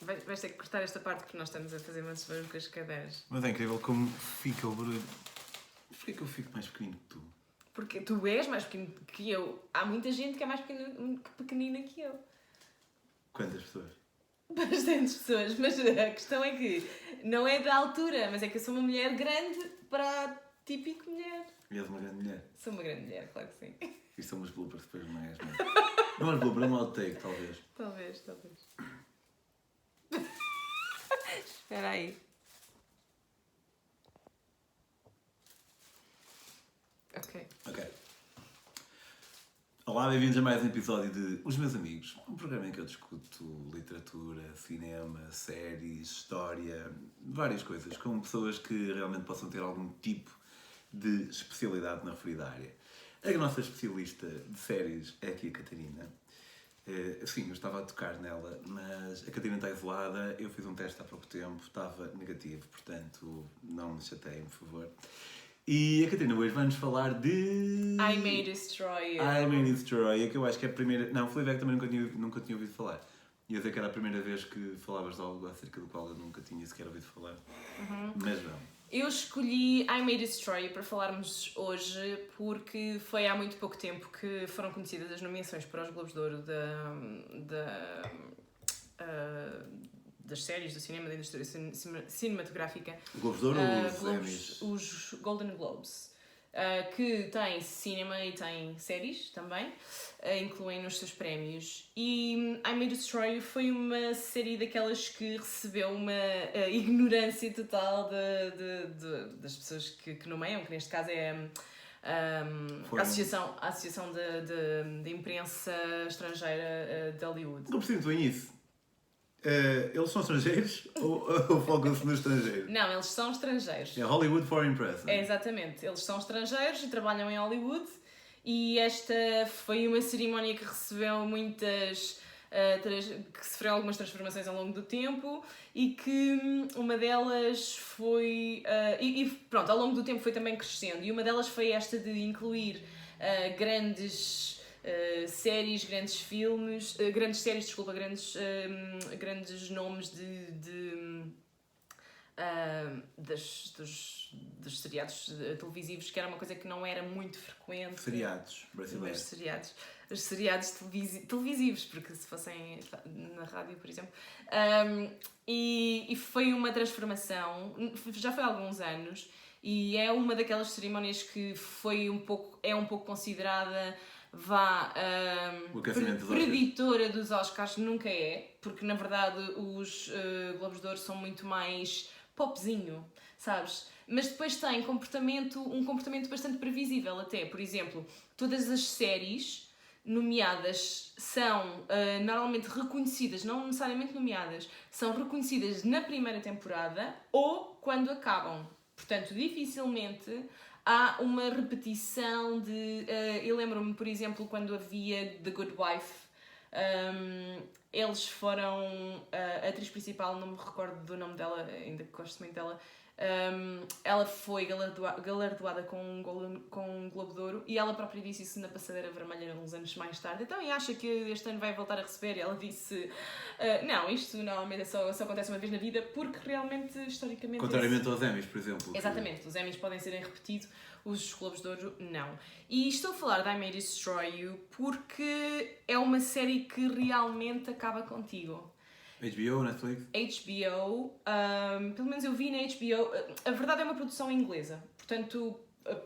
Vais ter que cortar esta parte porque nós estamos a fazer umas barulho com as cadeiras. Mas é incrível como fica o barulho. Porquê que eu fico mais pequenino que tu? Porque tu és mais pequeno que eu. Há muita gente que é mais pequenina que eu. Quantas pessoas? Bastantes pessoas, mas a questão é que não é da altura, mas é que eu sou uma mulher grande para a típica mulher. E és uma grande mulher. Sou uma grande mulher, claro que sim. Isto são umas bloopers depois, não és? Não és blooper, é um outtake, talvez. Talvez. Espera aí. Ok. Olá, bem-vindos a mais um episódio de Os Meus Amigos, um programa em que eu discuto literatura, cinema, séries, história, várias coisas, com pessoas que realmente possam ter algum tipo de especialidade na referida área. A nossa especialista de séries é aqui a Catarina. Sim, eu estava a tocar nela, mas a Catarina está isolada, eu fiz um teste há pouco tempo, estava negativo, portanto não me chateiem, por favor. E a Catarina hoje vai-nos falar de... I May Destroy You. I May Destroy You, que eu acho que é a primeira... Não, Fleabag também nunca tinha ouvido falar. Ia dizer que era a primeira vez que falavas de algo acerca do qual eu nunca tinha sequer ouvido falar. Mas vamos. Eu escolhi I May Destroy You para falarmos hoje porque foi há muito pouco tempo que foram conhecidas as nomeações para os Globos de Ouro das séries, do cinema, da indústria cinematográfica. Globos de Ouro ou os Emmys? Os Golden Globes, que tem cinema e tem séries também, incluem nos seus prémios. E I May Destroy You foi uma série daquelas que recebeu uma ignorância total das pessoas que nomeiam, que neste caso é a Associação de Imprensa Estrangeira de Hollywood. Não percebo bem isso. Eles são estrangeiros ou focam-se no estrangeiro? Não, eles são estrangeiros. É Hollywood Foreign Press. É, exatamente. Eles são estrangeiros e trabalham em Hollywood. E esta foi uma cerimónia que recebeu muitas... que sofreu algumas transformações ao longo do tempo e que uma delas foi... pronto, ao longo do tempo foi também crescendo. E uma delas foi esta de incluir grandes... séries, grandes filmes, grandes nomes dos seriados televisivos, que era uma coisa que não era muito frequente. Seriados brasileiros. Os seriados televisivos, porque se fossem na rádio, por exemplo. E foi uma transformação, já foi há alguns anos, e é uma daquelas cerimónias que é um pouco considerada preditora dos Oscars. Nunca é, porque na verdade os Globos de Ouro são muito mais popzinho, sabes? Mas depois tem um comportamento bastante previsível até. Por exemplo, todas as séries nomeadas são normalmente reconhecidas, não necessariamente nomeadas, são reconhecidas na primeira temporada ou quando acabam. Portanto, dificilmente há uma repetição de... eu lembro-me, por exemplo, quando havia The Good Wife, eles foram... a atriz principal, não me recordo do nome dela, ainda que gosto muito dela, ela foi galardoada com um Globo de Ouro e ela própria disse isso na Passadeira Vermelha uns anos mais tarde. Então, e acha que este ano vai voltar a receber? E ela disse, não, isto normalmente só acontece uma vez na vida, porque realmente, historicamente... Contrariamente aos Emmys, por exemplo. Exatamente, os Emmys podem serem repetidos, os Globos de Ouro não. E estou a falar de I May Destroy You porque é uma série que realmente acaba contigo. HBO, Netflix? HBO, pelo menos eu vi na HBO. A verdade é uma produção inglesa, portanto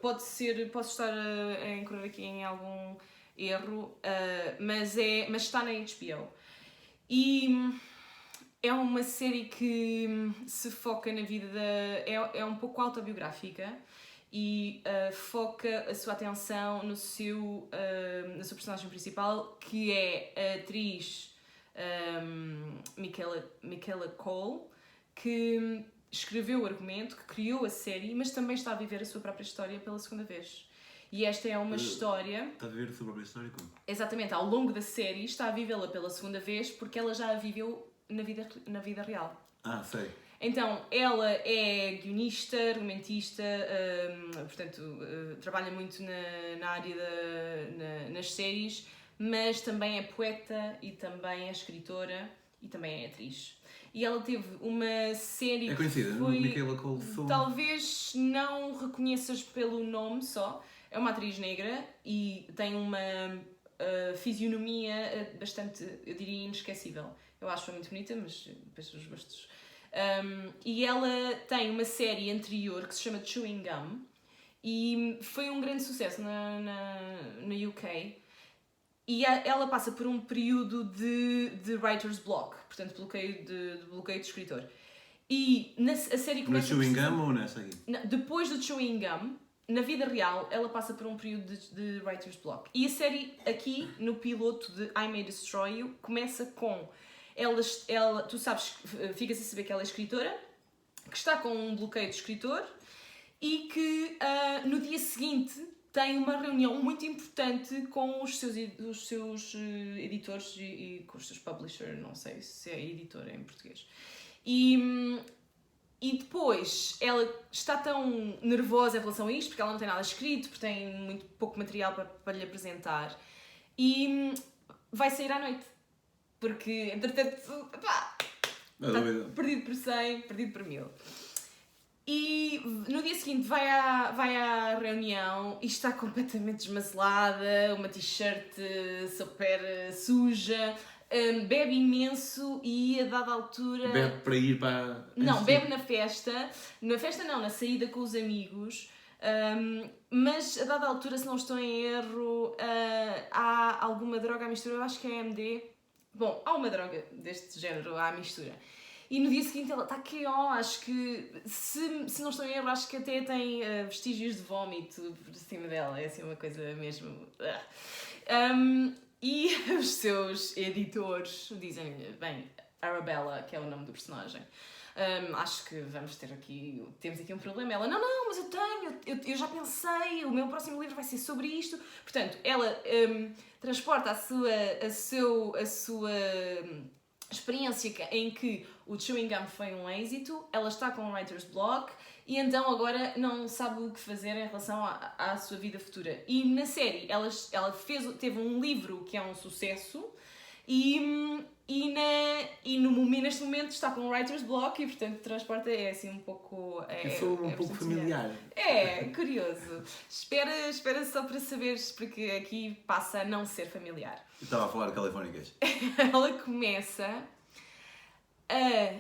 posso estar a incorrer aqui em algum erro, mas está na HBO. E é uma série que se foca na vida é um pouco autobiográfica e foca a sua atenção na sua personagem principal, que é a atriz Michaela Coel, que escreveu o argumento, que criou a série, mas também está a viver a sua própria história pela segunda vez. E esta é uma história... Está a viver a sua própria história como? Exatamente, ao longo da série está a vivê-la pela segunda vez porque ela já a viveu na vida real. Sei. Então, ela é guionista, argumentista, portanto, trabalha muito na área nas séries, mas também é poeta e também é escritora e também é atriz. E ela teve uma série É conhecida, que foi... Michaela Coel Thorne. Talvez não reconheças pelo nome só. É uma atriz negra e tem uma fisionomia bastante, eu diria, inesquecível. Eu acho-a muito bonita, mas depois os gostos. E ela tem uma série anterior que se chama Chewing Gum e foi um grande sucesso na UK. E ela passa por um período de writer's block, portanto, bloqueio de escritor. E a série No começa... Chewing Gum ou nessa aqui? Depois do Chewing Gum, na vida real, ela passa por um período de writer's block. E a série aqui, no piloto de I May Destroy You, começa com... Ela, tu sabes, ficas a saber que ela é escritora, que está com um bloqueio de escritor e que no dia seguinte tem uma reunião muito importante com os seus editores e com os seus publishers, não sei se é editora em português. E depois ela está tão nervosa em relação a isto, porque ela não tem nada escrito, porque tem muito pouco material para lhe apresentar, e vai sair à noite. Porque, entretanto, está perdido por 100, perdido por 1000. E no dia seguinte vai à reunião e está completamente desmazelada, uma t-shirt super suja, bebe imenso e a dada altura... Bebe para ir para... Não, bebe na festa não, na saída com os amigos, mas a dada altura, se não estou em erro, há alguma droga à mistura, eu acho que é MD. Bom, há uma droga deste género à mistura. E no dia seguinte ela está KO, acho que, se não estou em erro, acho que até tem vestígios de vómito por cima dela, é assim uma coisa mesmo... E os seus editores dizem-lhe, bem, Arabella, que é o nome do personagem, acho que temos aqui um problema. Ela, não, mas eu já pensei, o meu próximo livro vai ser sobre isto. Portanto, ela transporta a sua experiência em que o Chewing Gum foi um êxito, ela está com um writer's block e então agora não sabe o que fazer em relação à sua vida futura. E na série ela teve um livro que é um sucesso e neste momento está com um writer's block e portanto transporta assim um pouco... um pouco familiar. É, curioso. Espera só para saberes, porque aqui passa a não ser familiar. Eu estava a falar de Californicas. Ela começa a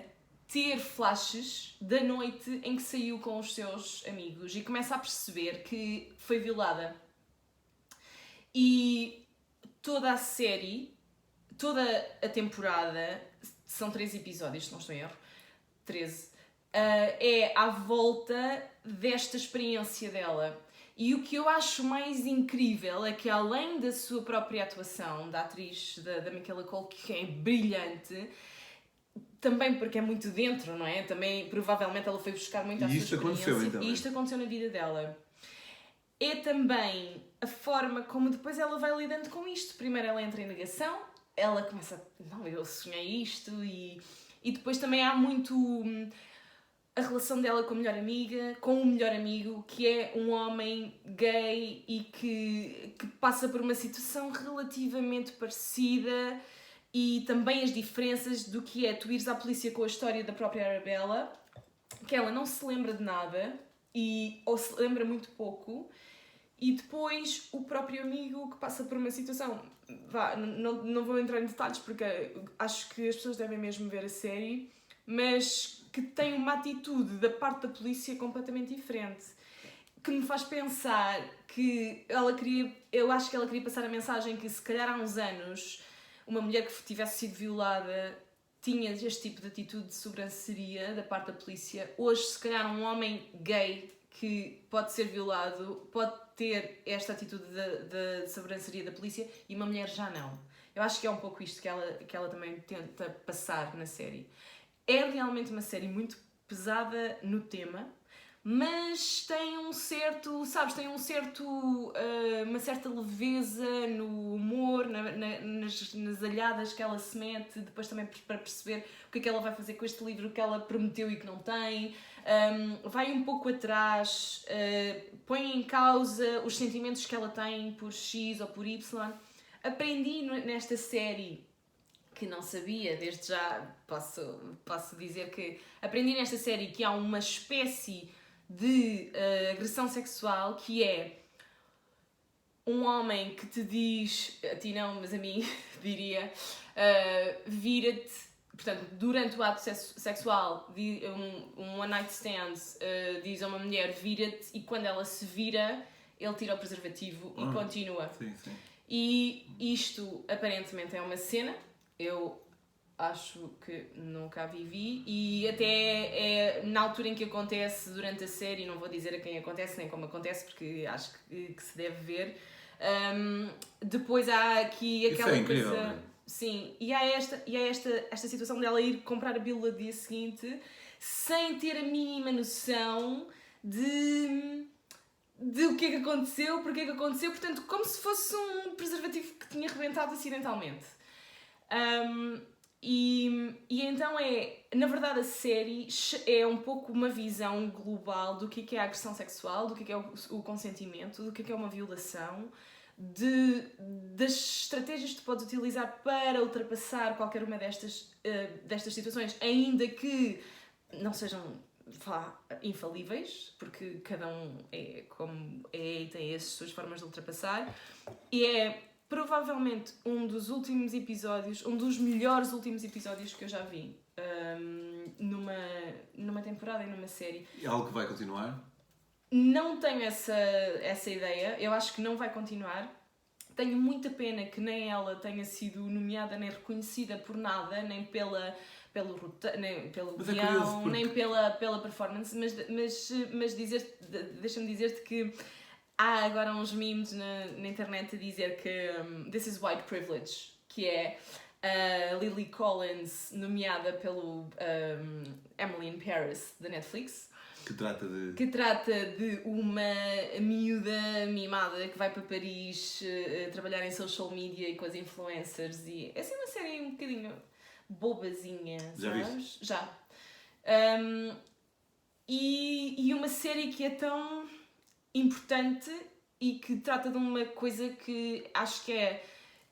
ter flashes da noite em que saiu com os seus amigos e começa a perceber que foi violada. E toda a série, toda a temporada, são 13 episódios, se não estou em erro, 13, é à volta desta experiência dela. E o que eu acho mais incrível é que, além da sua própria atuação, da atriz, da Michaela Coel, que é brilhante, também porque é muito dentro, não é? Também, provavelmente, ela foi buscar muito à sua experiência. Então, e isto aconteceu na vida dela. É também a forma como depois ela vai lidando com isto. Primeiro ela entra em negação, ela começa a... Não, eu sonhei isto e depois também há muito... a relação dela com a melhor amiga, com o melhor amigo, que é um homem gay e que passa por uma situação relativamente parecida, e também as diferenças do que é tu ires à polícia com a história da própria Arabella, que ela não se lembra de nada, ou se lembra muito pouco, e depois o próprio amigo que passa por uma situação... Não vou entrar em detalhes porque acho que as pessoas devem mesmo ver a série, mas que tem uma atitude da parte da polícia completamente diferente, que me faz pensar que eu acho que ela queria passar a mensagem que, se calhar há uns anos, uma mulher que tivesse sido violada tinha este tipo de atitude de sobranceria da parte da polícia. Hoje, se calhar, um homem gay que pode ser violado pode ter esta atitude de sobranceria da polícia e uma mulher já não. Eu acho que é um pouco isto que ela também tenta passar na série. É realmente uma série muito pesada no tema, mas tem uma certa leveza no humor, nas alhadas que ela se mete, depois também para perceber o que é que ela vai fazer com este livro que ela prometeu e que não tem. Vai um pouco atrás, põe em causa os sentimentos que ela tem por X ou por Y. Aprendi nesta série que não sabia, desde já posso dizer que aprendi nesta série que há uma espécie de agressão sexual que é um homem que te diz, a ti não, mas a mim diria, vira-te, portanto, durante o ato sexual, um one night stand diz a uma mulher vira-te e quando ela se vira, ele tira o preservativo e continua. Sim. E isto aparentemente é uma cena, eu acho que nunca a vivi e até é na altura em que acontece durante a série, não vou dizer a quem acontece nem como acontece porque acho que se deve ver. Depois há aqui aquela isso é incrível, coisa. né? Sim, e há esta situação dela ir comprar a pílula no dia seguinte sem ter a mínima noção de o que é que aconteceu, porque é que aconteceu, portanto, como se fosse um preservativo que tinha rebentado acidentalmente. E então na verdade a série é um pouco uma visão global do que é a agressão sexual, do que é o consentimento, do que é uma violação, das estratégias que tu podes utilizar para ultrapassar qualquer uma destas situações, ainda que não sejam infalíveis, porque cada um é como é e tem as suas formas de ultrapassar, e é provavelmente um dos últimos episódios, um dos melhores últimos episódios que eu já vi numa temporada e numa série. É algo que vai continuar? Não tenho essa ideia, eu acho que não vai continuar. Tenho muita pena que nem ela tenha sido nomeada nem reconhecida por nada, nem pelo guião, porque... nem pela performance, mas deixa-me dizer-te que há agora uns memes na internet a dizer que this is white privilege, que é a Lily Collins nomeada pelo Emily in Paris, da Netflix, que trata de uma miúda mimada que vai para Paris trabalhar em social media e com as influencers, e é assim uma série um bocadinho bobazinha, já sabes? Viste? Já. E uma série que é tão importante e que trata de uma coisa que acho que é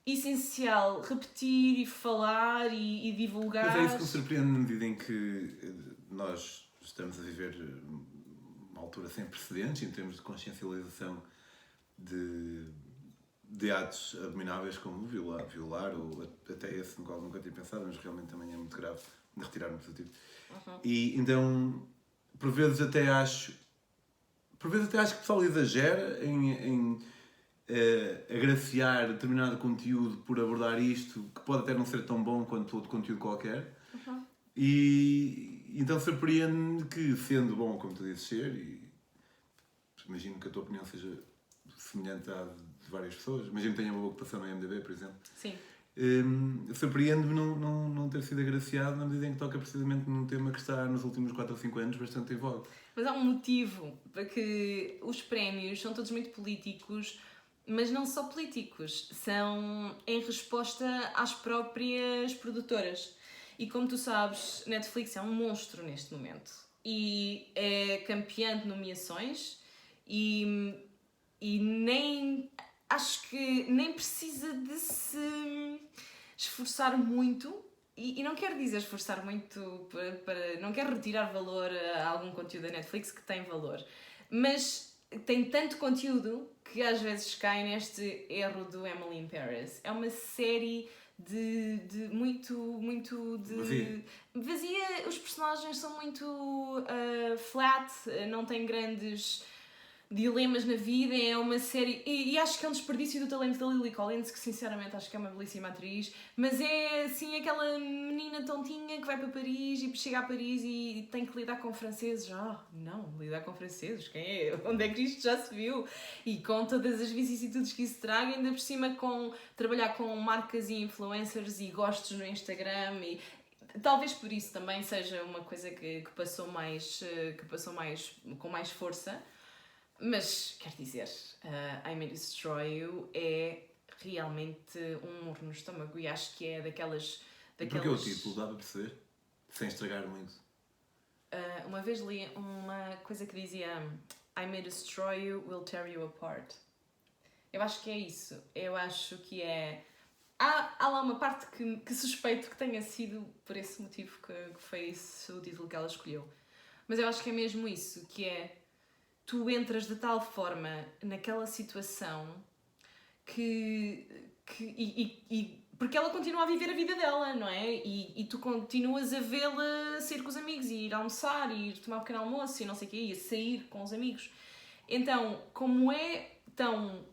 essencial repetir e falar e divulgar. Mas é isso que me surpreende na medida em que nós estamos a viver uma altura sem precedentes em termos de consciencialização de atos abomináveis como violar ou até esse no qual nunca tinha pensado, mas realmente também é muito grave de retirar no positivo. E então, por vezes até acho que o pessoal exagera em agraciar determinado conteúdo por abordar isto, que pode até não ser tão bom quanto outro conteúdo qualquer. E então surpreende que, sendo bom como tu dizes ser, e imagino que a tua opinião seja semelhante à de várias pessoas, imagino que tenha uma boa ocupação no IMDb, por exemplo. Sim. Surpreende-me não ter sido agraciado na medida em que toca precisamente num tema que está nos últimos 4 ou 5 anos bastante em voga. Mas há um motivo para que os prémios são todos muito políticos, mas não só políticos, são em resposta às próprias produtoras. E como tu sabes, Netflix é um monstro neste momento e é campeã de nomeações e acho que nem precisa de se esforçar muito. E não quero dizer esforçar muito para não quero retirar valor a algum conteúdo da Netflix que tem valor, mas tem tanto conteúdo que às vezes cai neste erro do Emily in Paris. É uma série de muito vazia. Os personagens são muito flat, não têm grandes dilemas na vida, é uma série e acho que é um desperdício do talento da Lily Collins, que sinceramente acho que é uma belíssima atriz, mas é assim aquela menina tontinha que vai para Paris e chega a Paris e tem que lidar com franceses. Não, lidar com franceses, quem é? Onde é que isto já se viu? E com todas as vicissitudes que isso traga, ainda por cima com trabalhar com marcas e influencers e gostos no Instagram e talvez por isso também seja uma coisa que passou mais com mais força. Mas, quer dizer, I May Destroy You é realmente um murro no estômago e acho que é daquelas... Porque o título dá para perceber? Sem estragar muito. Uma vez li uma coisa que dizia I May Destroy You, Will Tear You Apart. Eu acho que é isso. Eu acho que é há lá uma parte que suspeito que tenha sido por esse motivo que foi esse o título que ela escolheu. Mas eu acho que é mesmo isso, que é... Tu entras de tal forma naquela situação porque ela continua a viver a vida dela, não é? E tu continuas a vê-la sair com os amigos, e ir almoçar, e ir tomar um pequeno almoço, e não sei o quê, e a sair com os amigos. Então, como é tão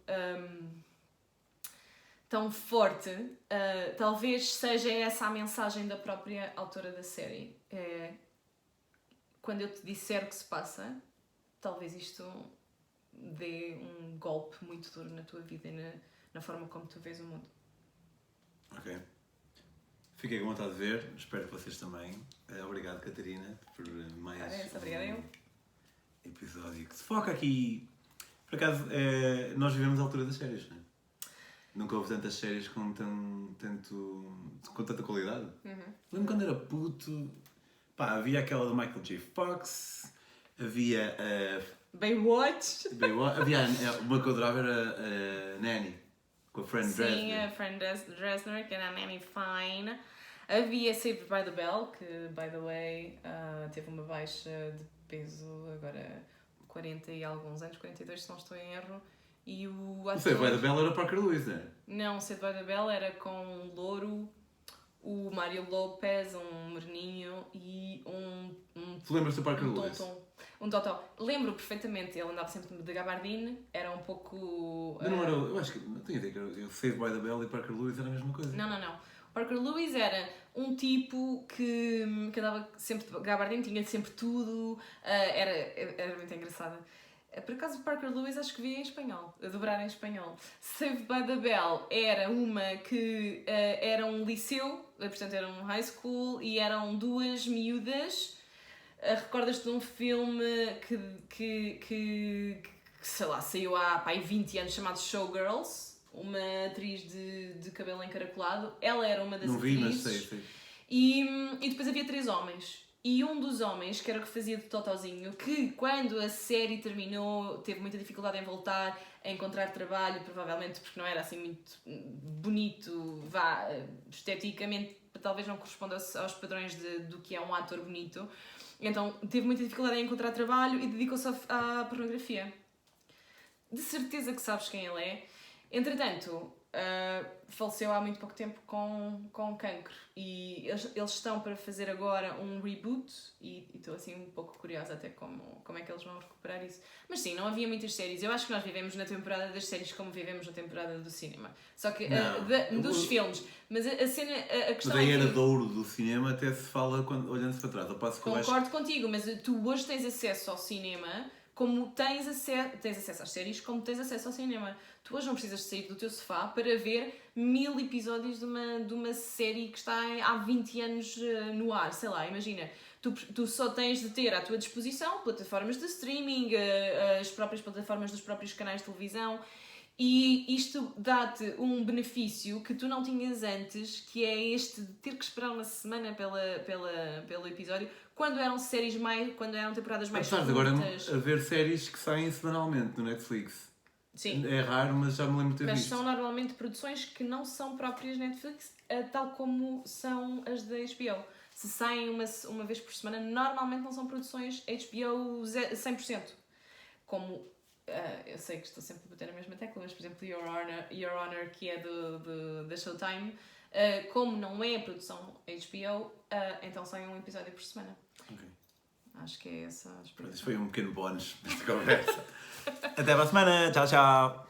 forte, talvez seja essa a mensagem da própria autora da série. Quando eu te disser o que se passa, talvez isto dê um golpe muito duro na tua vida e na forma como tu vês o mundo. Ok. Fiquei com vontade de ver, espero que vocês também. Obrigado, Catarina, por mais episódio que se foca aqui. Por acaso, nós vivemos a altura das séries, não é? Nunca houve tantas séries com tanta qualidade. Lembro quando era puto, havia aquela do Michael J. Fox, havia Baywatch. Havia uma que eu adorava, era a Nanny, com a Fran Dresner. Sim, a Fran Dresner, que era a Nanny Fine. Havia Saved by the Bell, que, by the way, teve uma baixa de peso agora 40 e alguns anos, 42 se não estou em erro. E o ator... Saved by the Bell era o Parker Lewis, não é? Não, Saved by the Bell era com um louro, o Mário Lopes, um moreninho e Tu lembras do Parker Lewis? Um totó. Lembro perfeitamente, ele andava sempre de gabardine, era um pouco... Mas não era, eu acho que, não tenho ideia que era Saved by the Bell e Parker Lewis era a mesma coisa. Não. Parker Lewis era um tipo que andava sempre de gabardine, tinha sempre tudo, era muito engraçada. Por acaso, Parker Lewis acho que via em espanhol, a dobrar em espanhol. Saved by the Bell era uma que era um liceu, portanto era um high school, e eram duas miúdas. Recordas-te de um filme que sei lá, saiu há 20 anos, chamado Showgirls? Uma atriz de cabelo encaracolado. Ela era uma das atrizes. Não vi, mas sei. E depois havia 3 homens. E um dos homens, que era o que fazia de totozinho, que quando a série terminou teve muita dificuldade em voltar a encontrar trabalho, provavelmente porque não era assim muito bonito, esteticamente talvez não corresponda aos padrões do que é um ator bonito. Então teve muita dificuldade em encontrar trabalho e dedicou-se à pornografia. De certeza que sabes quem ele é. Entretanto, faleceu há muito pouco tempo com cancro, e eles estão para fazer agora um reboot, e estou assim um pouco curiosa até como é que eles vão recuperar isso. Mas sim, não havia muitas séries. Eu acho que nós vivemos na temporada das séries como vivemos na temporada do cinema, só que dos filmes. Mas a questão daí era de ouro do cinema, até se fala olhando-se para trás. Concordo contigo, mas tu hoje tens acesso ao cinema como tens acesso às séries, como tens acesso ao cinema. Tu hoje não precisas de sair do teu sofá para ver 1000 episódios de uma série que está há 20 anos no ar. Sei lá, imagina. Tu só tens de ter à tua disposição plataformas de streaming, as próprias plataformas dos próprios canais de televisão, e isto dá-te um benefício que tu não tinhas antes, que é este de ter que esperar uma semana pelo episódio, quando eram temporadas mais curtas. Apesar de agora haver séries que saem semanalmente no Netflix. Sim. É raro, mas já me lembro de ter visto. visto. Mas são normalmente produções que não são próprias Netflix, tal como são as da HBO. Se saem uma vez por semana, normalmente não são produções HBO 100%. Como, eu sei que estou sempre a bater na mesma tecla, mas por exemplo Your Honor, que é da Showtime, como não é produção HBO, então sai um episódio por semana. Okay. Acho que é essa a explicação. Isso foi um pequeno bónus nesta conversa. Até para a semana. Tchau, tchau.